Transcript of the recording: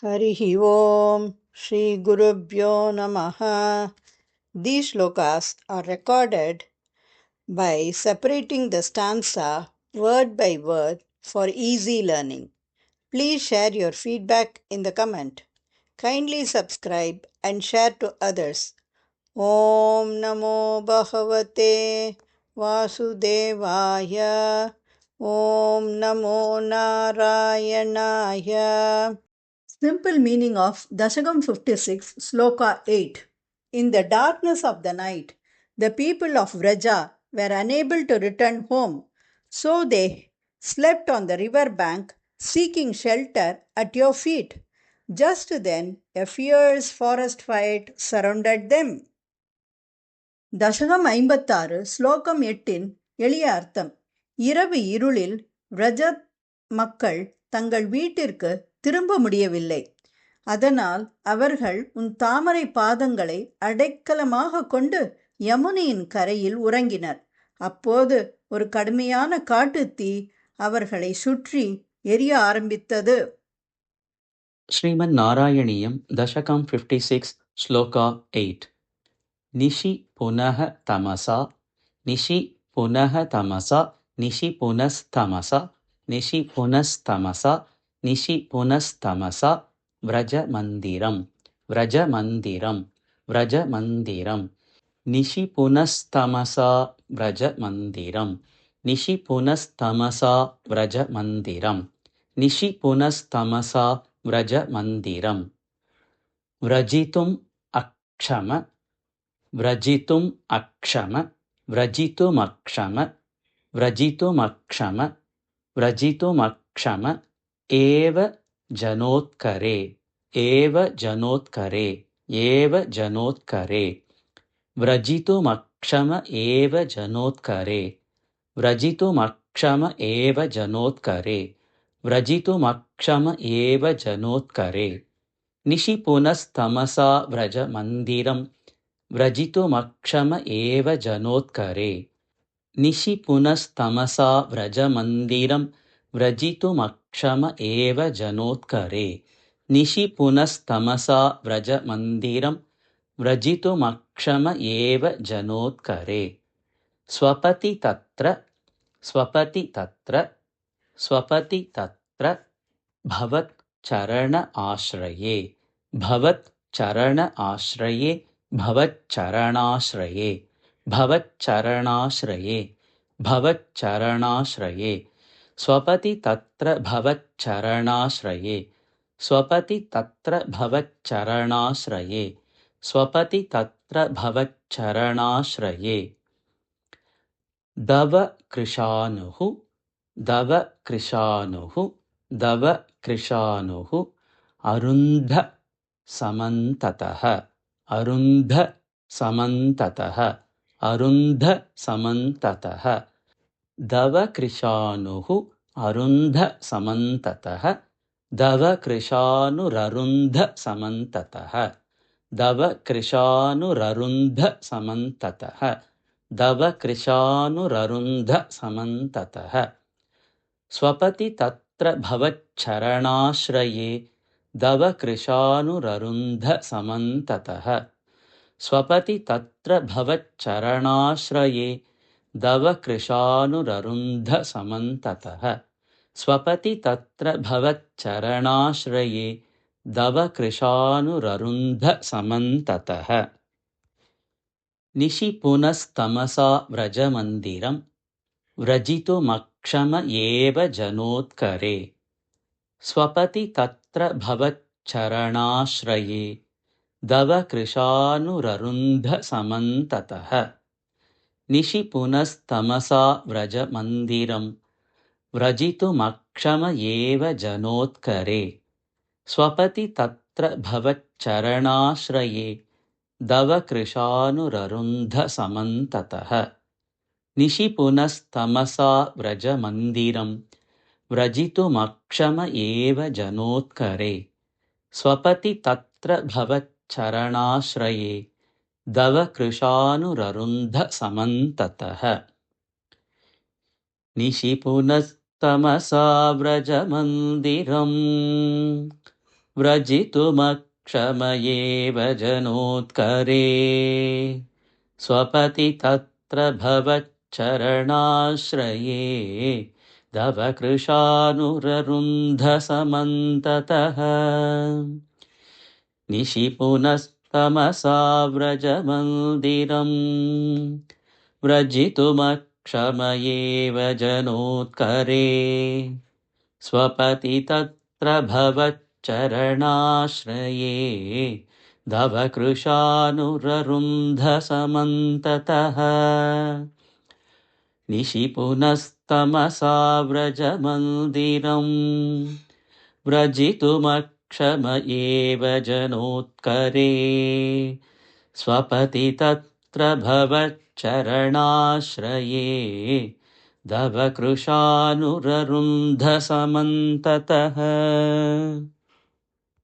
Harihi Om Shri Gurubhyo Namaha. These shlokas are recorded by separating the stanza word by word for easy learning. Please share your feedback in the comment. Kindly subscribe and share to others. Om Namo Bhagavate Vasudevaya. Om Namo Narayanaya. Simple meaning of Dashakam 56, Sloka 8. In the darkness of the night, the people of Vraja were unable to return home, so they slept on the river bank, seeking shelter at your feet. Just then, a fierce forest fire surrounded them. தசகம் 56 ஸ்லோகம் 8இன் எளிய அர்த்தம். இரவு இருளில் விரஜ மக்கள் தங்கள் வீட்டிற்கு திரும்ப முடியவில்லை. அதனால் அவர்கள் உன் தாமரை பாதங்களை அடைக்கலமாக கொண்டு யமுனையின் கரையில் உறங்கினர். அப்போது ஒரு கடுமையான காட்டுத்தீ அவர்களை சுற்றி எரிய ஆரம்பித்தது. ஸ்ரீமன் நாராயணீயம் தசகம் 56 ஸ்லோகா 8. நிஷி புனः தமசா நிஷி புனः தமசா நிஷி புனஸ்தமசா நிஷி புனஸ்தமசா நிஷி புனஸ்தமசா விரஜமந்திரம் விரஜமந்திரம் விரஜமந்திரம் நிஷி புனஸ்தமசா விரஜமந்திரம் நிஷி புனஸ்தமசா விரஜமந்திரம் நிஷி புனஸ்தமசா விரஜமந்திரம் விரஜிதும் அக்ஷம व्रजितुम् अक्षम व्रजितुमक्षम व्रजितुमक्षम व्रजितुमक्षम एव जनोत्करे एव जनोत्करे एव जनोत्करे व्रजितुमक्षम एव जनोत्करे व्रजितुमक्षम एव जनोत्करे व्रजितुमक्षम एव जनोत्करे निशिपुनस्तमसा व्रजमन्दिरम् व्रजितुमक्षम एव जनोत्करे निशि पुनस्तमसा व्रजमन्दिरं व्रजितुमक्षम एव जनोत्करे निशि पुनस्तमसा व्रजमन्दिरं व्रजितुमक्षम एव जनोत्करे स्वपति तत्र स्वपति तत्र स्वपति तत्र भवच्चरण आश्रये भवच्चरण आश्रये भवच्चरणाश्रये भवच्चरणाश्रये भवच्चरणाश्रये स्वपति तत्र भवच्चरणाश्रये स्वपति तत्र भवच्चरणाश्रये स्वपति तत्र भवच्चरणाश्रये दव कृशानुः दव कृशानुः दव कृशानुः अरुन्ध समन्ततः अरुन्ध समन्ततः अरुन्ध समन्ततः दव कृशानुः अरुन्ध समन्ततः दव कृशानुररुन्ध समन्ततः दव कृशानुररुन्ध समन्ततः दव कृशानुररुन्ध समन्ततः स्वपति तत्र भवच्चरणाश्रये दव कृशानुररुन्ध समन्ततः स्वपति तत्र भवच्चरणाश्रये दव कृशानुररुन्ध समन्ततः स्वपति तत्र भवच्चरणाश्रये दव कृशानुररुन्ध समन्ततः निशि पुनस्तमसा व्रजमन्दिरं व्रजितुमक्षम एव जनोत्करे स्वपति तत्र भवच्चरणाश्रये दव कृशानुररुन्ध समन्ततः निशि पुनस्तमसा व्रजमन्दिरं व्रजितुमक्षम एव जनोत्करे स्वपति तत्र भवच्चरणाश्रये दव कृशानुररुन्ध समन्ततः निशि पुनस्तमसा व्रजमन्दिरं व्रजितुमक्षम एव जनोत्करे स्वपति तत्र भवच्चरणाश्रये दव कृशानुररुन्ध समन्ततः निशि पुनस्तमसा व्रजमन्दिरम् व्रजितुमक्षमयेव जनोत्करे स्वपति तत्र भवच्चरणाश्रये तव कृशानुररुन्धसमन्ततः निशिपुनस्तमसा व्रजमन्दिरम् व्रजितुमक्षमयेव जनोत्करे स्वपति तत्र भवच्चरणाश्रये तव कृशानुररुन्धसमन्ततः निशिपुनस्तमसा व्रजमन्दिरम् व्रजितुमक्षमयेव जनोत्करे स्वपति तत्र भवच्चरणाश्रये तव कृशानुररुन्धसमन्ततः